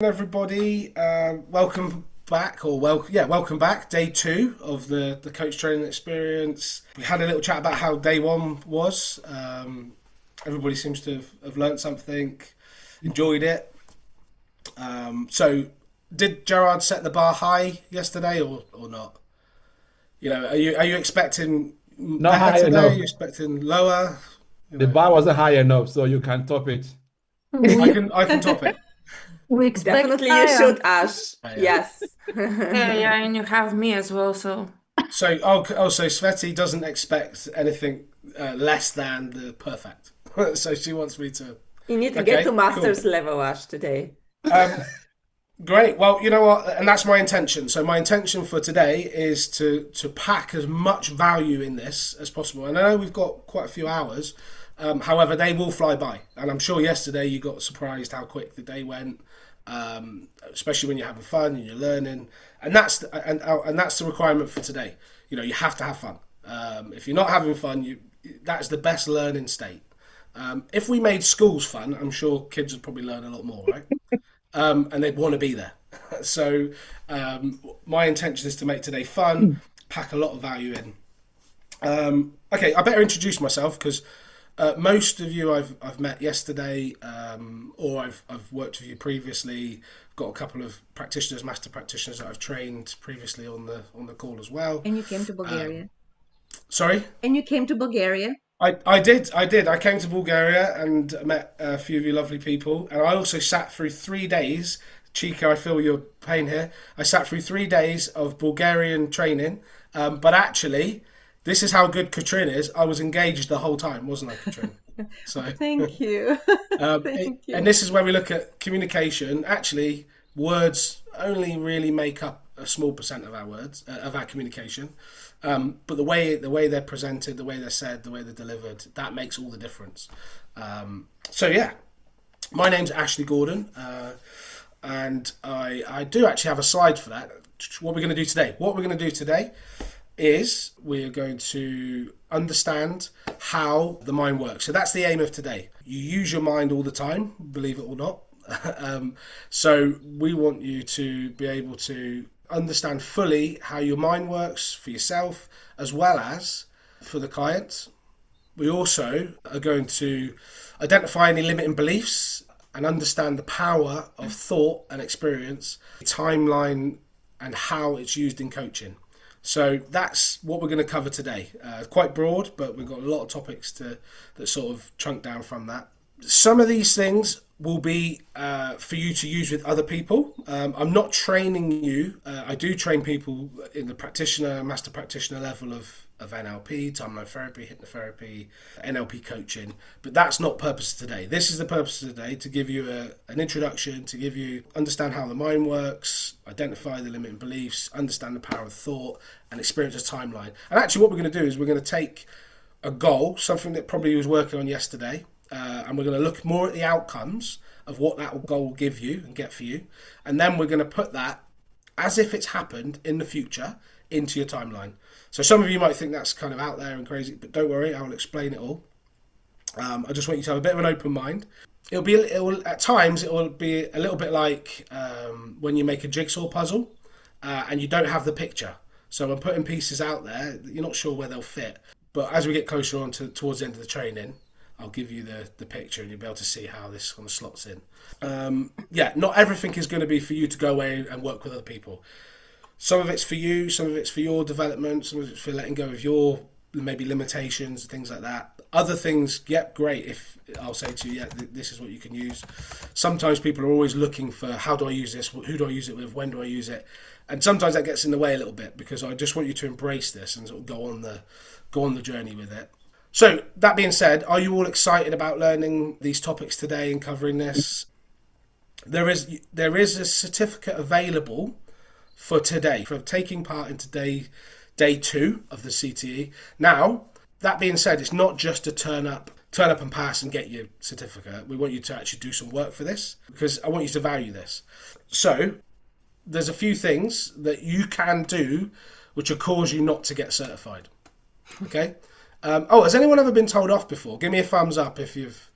Everybody, welcome back, welcome back. Day two of the coach training experience. We had a little chat about how day one was. Everybody seems to have learnt something, enjoyed it. So, did Gerard set the bar high yesterday, or not? Are you expecting Not better high today? Are enough. you expecting lower? You The know, bar wasn't high enough, so you can top it. I We can I can top it. we expect Definitely you higher. should, Ash. Yeah. Yes. Yeah, and you have me as well, so So Sveti doesn't expect anything less than the perfect. So she wants me to. You need to get Okay, to cool. master's level, Ash, today. Great. Well, you know what, and that's my intention. So my intention for today is to pack as much value in this as possible. And I know we've got quite a few hours. However, they will fly by, and I'm sure yesterday you got surprised how quick the day went. Especially when you're having fun and you're learning, and that's the requirement for today. You have to have fun. If you're not having fun, that's the best learning state. If we made schools fun, I'm sure kids would probably learn a lot more, right? And they'd want to be there. So my intention is to make today fun, pack a lot of value in. Okay, I better introduce myself because most of you I've met yesterday, or I've worked with you previously. Got a couple of practitioners, master practitioners that I've trained previously on the call as well. And you came to Bulgaria. Sorry, And you came to Bulgaria. I did. I came to Bulgaria and met a few of you lovely people, and I also sat through 3 days. Chica, I feel your pain here. I sat through 3 days of Bulgarian training, but actually. This is how good Katrina is. I was engaged the whole time, wasn't I, Katrina? So, Thank you. Thank you. and this is where we look at communication. Actually, words only really make up a small percent of our words, of our communication. But the way they're presented, the way they're said, the way they're delivered, that makes all the difference. So yeah, my name's Ashley Gordon, and I do actually have a slide for that. What we're going to do today. What we're going to do today is we're going to understand how the mind works. So that's the aim of today. You use your mind all the time, believe it or not. So we want you to be able to understand fully how your mind works for yourself as well as for the client. We also are going to identify any limiting beliefs and understand the power of thought and experience, timeline, and how it's used in coaching. So that's what we're going to cover today. Quite broad, but we've got a lot of topics that sort of chunk down from that. Some of these things will be for you to use with other people. I'm not training you. I do train people in the practitioner, master practitioner level of NLP, timeline therapy, hypnotherapy, NLP coaching. But that's not purpose of today. This is the purpose of today, to give you an introduction, to give you understand how the mind works, identify the limiting beliefs, understand the power of thought, and experience a timeline. And actually what we're going to do is we're going to take a goal, something that probably you was working on yesterday, and we're going to look more at the outcomes of what that goal will give you and get for you. And then we're going to put that, as if it's happened in the future, into your timeline. So some of you might think that's kind of out there and crazy, but don't worry, I will explain it all. I just want you to have a bit of an open mind. At times it will be a little bit like when you make a jigsaw puzzle and you don't have the picture. So I'm putting pieces out there, you're not sure where they'll fit. But as we get closer on towards the end of the training, I'll give you the picture and you'll be able to see how this kind of slots in. Not everything is going to be for you to go away and work with other people. Some of it's for you, some of it's for your development, some of it's for letting go of your maybe limitations, things like that. Other things, great. If I'll say to you, this is what you can use. Sometimes people are always looking for, how do I use this? Who do I use it with? When do I use it? And sometimes that gets in the way a little bit, because I just want you to embrace this and sort of go on the journey with it. So that being said, are you all excited about learning these topics today and covering this? There is a certificate available for today, for taking part in day two of the CTE. Now, that being said, it's not just to turn up and pass and get your certificate. We want you to actually do some work for this, because I want you to value this. So there's a few things that you can do which will cause you not to get certified. Okay. Has anyone ever been told off before? Give me a thumbs up if you've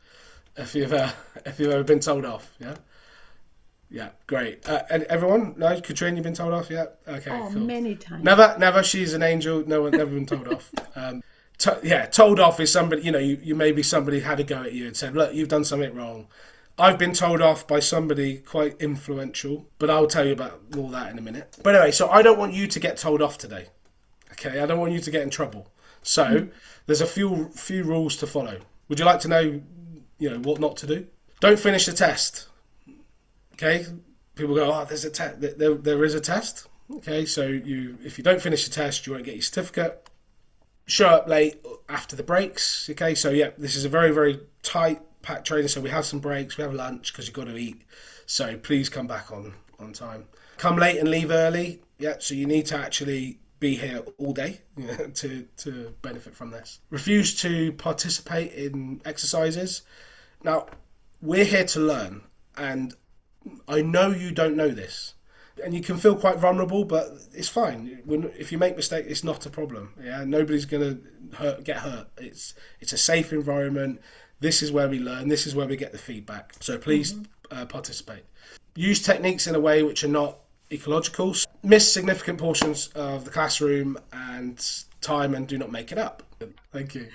ever been told off. Yeah. Yeah, great. And everyone? No, Katrine, you've been told off yet? Okay, Oh, cool. many times. Never. She's an angel. No one never been told off. Told off is somebody. You maybe somebody had a go at you and said, "Look, you've done something wrong." I've been told off by somebody quite influential, but I'll tell you about all that in a minute. But anyway, so I don't want you to get told off today. Okay, I don't want you to get in trouble. So there's a few rules to follow. Would you like to know, what not to do? Don't finish the test. Okay, people go, "Oh, there's a test." There is a test. Okay, so if you don't finish the test, you won't get your certificate. Show up late after the breaks. Okay, so yeah, this is a very, very tight packed training. So we have some breaks, we have lunch because you've got to eat. So please come back on time. Come late and leave early. Yeah, so you need to actually be here all day to benefit from this. Refuse to participate in exercises. Now, we're here to learn, and I know you don't know this, and you can feel quite vulnerable, but it's fine. If you make mistakes, it's not a problem. Yeah, nobody's gonna get hurt. It's a safe environment. This is where we learn. This is where we get the feedback. So please participate. Use techniques in a way which are not ecological. Miss significant portions of the classroom and time, and do not make it up. Thank you.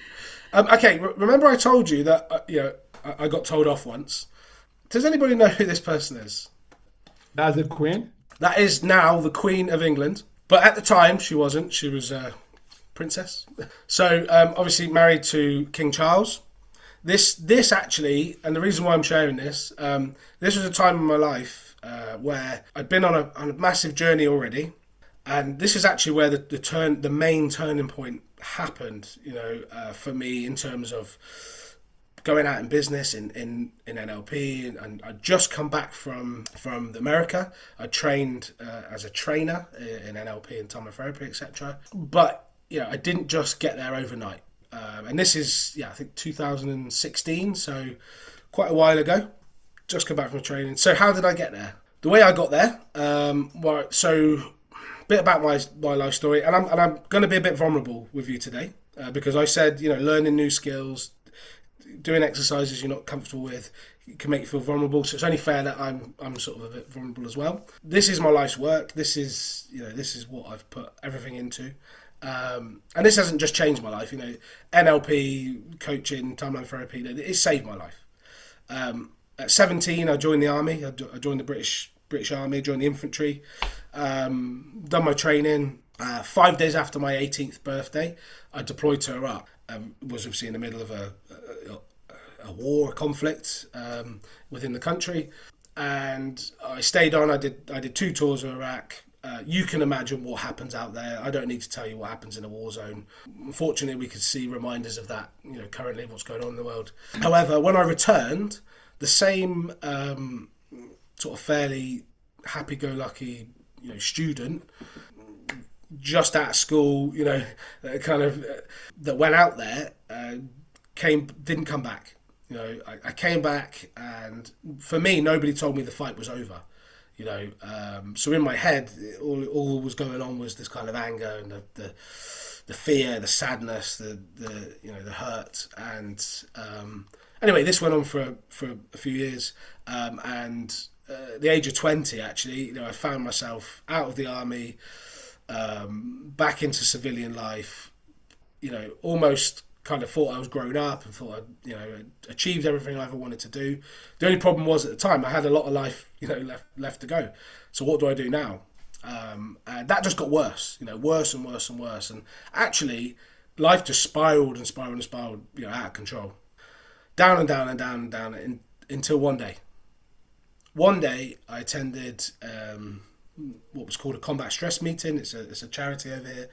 Okay, remember I told you that I got told off once. Does anybody know who this person is? That's the Queen? That is now the Queen of England. But at the time, she wasn't. She was a princess. So, obviously married to King Charles. This actually, and the reason why I'm sharing this, this was a time in my life where I'd been on a massive journey already. And this is actually where the main turning point happened, for me in terms of going out in business in NLP, and I'd just come back from America. I trained as a trainer in NLP and time therapy, etc. But I didn't just get there overnight. And this is I think 2016, so quite a while ago. Just come back from training. So how did I get there? The way I got there, so a bit about my life story, and I'm going to be a bit vulnerable with you today because I said learning new skills, doing exercises you're not comfortable with, can make you feel vulnerable. So it's only fair that I'm sort of a bit vulnerable as well. This is my life's work. This is what I've put everything into, and this hasn't just changed my life. NLP, coaching, timeline therapy, it saved my life. At 17, I joined the army. I joined the British Army, joined the infantry, done my training. 5 days after my 18th birthday, I deployed to Iraq. Was obviously in the middle of a war, a conflict within the country, and I stayed on. I did 2 tours of Iraq. You can imagine what happens out there. I don't need to tell you what happens in a war zone. Unfortunately, we could see reminders of that, currently what's going on in the world. However, when I returned, the same sort of fairly happy-go-lucky, student, just out of school, that went out there, didn't come back. I came back, and for me, nobody told me the fight was over. So in my head, all was going on was this kind of anger and the fear, the sadness, the hurt, and anyway, this went on for a few years, and at the age of 20, actually, I found myself out of the army, back into civilian life, almost kind of thought I was grown up and thought I'd achieved everything I ever wanted to do. The only problem was at the time I had a lot of life left to go. So what do I do now? And that just got worse, worse and worse and worse. And actually life just spiraled and spiraled and spiraled, out of control. Down and down and down and down until one day. One day I attended what was called a combat stress meeting. It's a charity over here.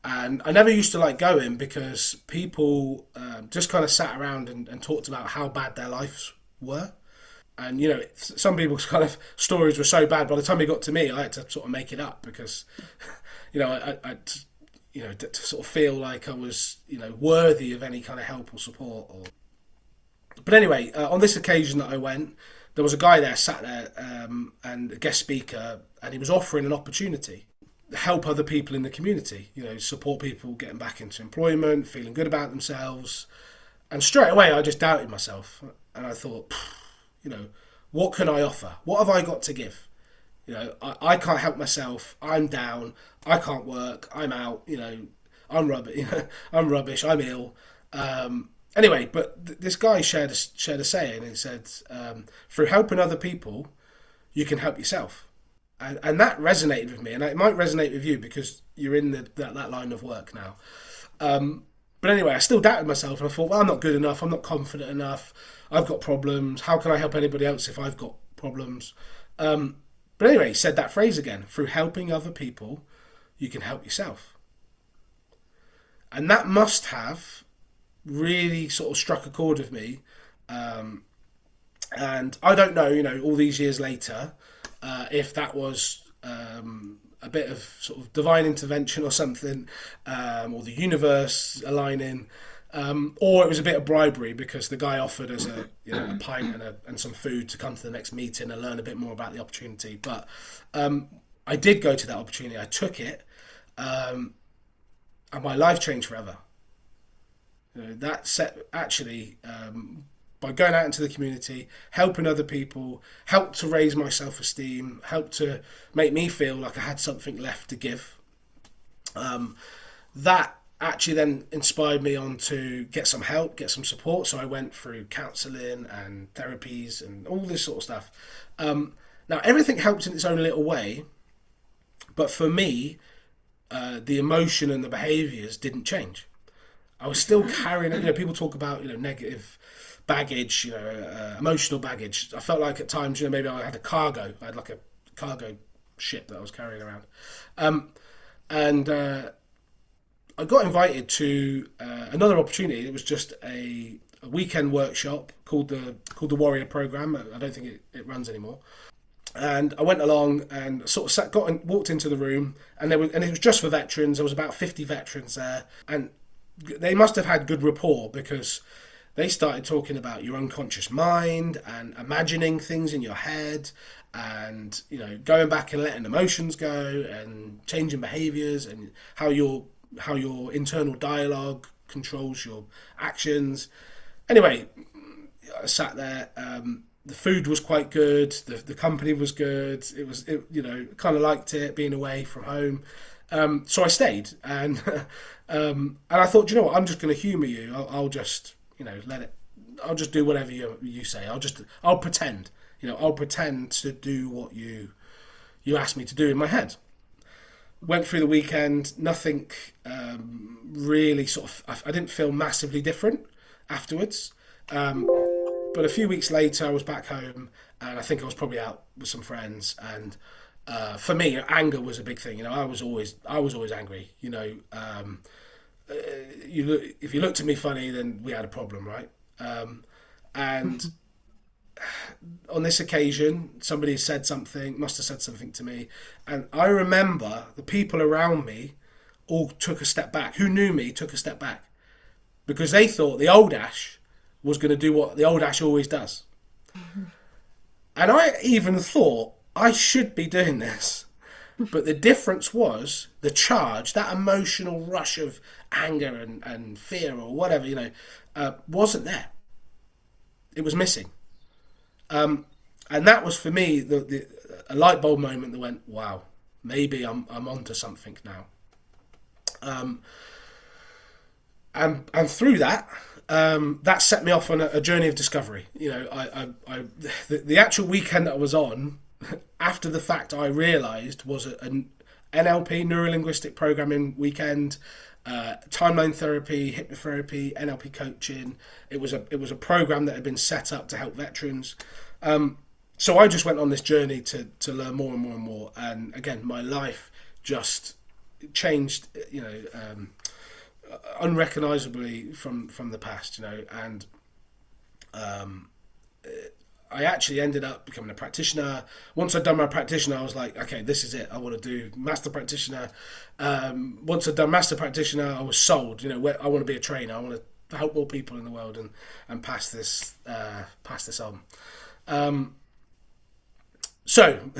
And I never used to like going because people just kind of sat around and talked about how bad their lives were. And, some people's kind of stories were so bad, by the time it got to me, I had to sort of make it up because, I to sort of feel like I was, worthy of any kind of help or support. But anyway, on this occasion that I went, there was a guy there, sat there, and a guest speaker, and he was offering an opportunity help other people in the community, support people getting back into employment, feeling good about themselves. And straight away I just doubted myself, and I thought, what can I offer? What have I got to give? You know, I can't help myself. I'm down. I can't work. I'm out. You know, I'm rubbish. You know, I'm rubbish. I'm ill. Anyway, but this guy shared a saying. He said, "Through helping other people, you can help yourself," and that resonated with me, and it might resonate with you because you're in that line of work now. But anyway, I still doubted myself, and I thought, well, I'm not good enough. I'm not confident enough. I've got problems. How can I help anybody else if I've got problems? But anyway, he said that phrase again. Through helping other people, you can help yourself. And that must have really sort of struck a chord with me. And I don't know, you know, all these years later, if that was a bit of sort of divine intervention or something, or the universe aligning, or it was a bit of bribery because the guy offered us a pint and some food to come to the next meeting and learn a bit more about the opportunity. But I did go to that opportunity. I took it, and my life changed forever. You know, that set actually. By going out into the community, helping other people, helped to raise my self-esteem, helped to make me feel like I had something left to give. That actually then inspired me on to get some help, get some support. So I went through counselling and therapies and all this sort of stuff. Now, everything helped in its own little way, but for me, the emotion and the behaviours didn't change. I was still carrying, you know, people talk about, you know, negative baggage, you know, emotional baggage. I felt like at times, you know, maybe I had like a cargo ship that I was carrying around. And I got invited to another opportunity. It was just a weekend workshop called the Warrior Program. I don't think it runs anymore. And I went along and sort of walked into the room, and it was just for veterans. There was about 50 veterans there, and they must have had good rapport because they started talking about your unconscious mind and imagining things in your head, and, you know, going back and letting emotions go and changing behaviors, and how your internal dialogue controls your actions. Anyway, I sat there. The food was quite good. The company was good. You know, kind of liked it, being away from home. So I stayed, and I thought, you know what, I'm just going to humour you. I'll just, you know, I'll just do whatever you say. I'll pretend, you know, I'll pretend to do what you asked me to do in my head. Went through the weekend, nothing really sort of, I didn't feel massively different afterwards. But a few weeks later, I was back home, and I think I was probably out with some friends, and for me, anger was a big thing. You know, I was always angry. You know, if you looked at me funny, then we had a problem, right? And on this occasion, somebody must have said something to me, and I remember the people around me all took a step back. Who knew me took a step back because they thought the old Ash was going to do what the old Ash always does. And I even thought I should be doing this. But the difference was the charge, that emotional rush of anger and fear or whatever, you know, wasn't there. It was missing. And that was for me a light bulb moment that went, wow, maybe I'm onto something now. And through that, that set me off on a journey of discovery. You know, the actual weekend that I was on, after the fact, I realised was an NLP, neuro-linguistic programming weekend, timeline therapy, hypnotherapy, NLP coaching. It was a program that had been set up to help veterans. So I just went on this journey to learn more and more and more. And again, my life just changed, you know, unrecognisably from the past, you know. And I actually ended up becoming a practitioner. Once I'd done my practitioner, I was like, okay, this is it. I want to do master practitioner. Once I'd done master practitioner, I was sold. You know, I want to be a trainer. I want to help more people in the world and pass this on. So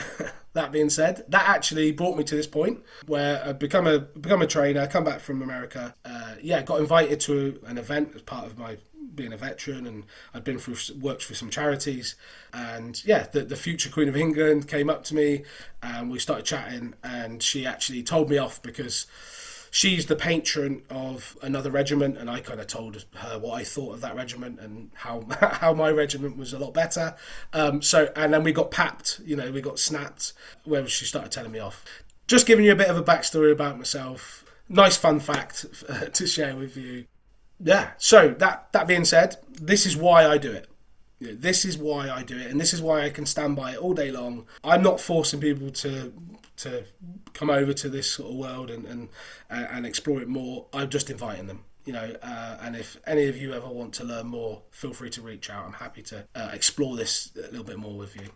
that being said, that actually brought me to this point where I've become a trainer, come back from America. Got invited to an event as part of my being a veteran, and I'd been through worked for some charities, and yeah, the future Queen of England came up to me, and we started chatting, and she actually told me off because she's the patron of another regiment, and I kind of told her what I thought of that regiment and how how my regiment was a lot better. And then we got papped, we got snapped, where she started telling me off. Just giving you a bit of a backstory about myself. Nice fun fact to share with you. Yeah, so that being said, this is why I do it. This is why I do it, and this is why I can stand by it all day long. I'm not forcing people to come over to this sort of world and explore it more. I'm just inviting them, and if any of you ever want to learn more, feel free to reach out. I'm happy to explore this a little bit more with you.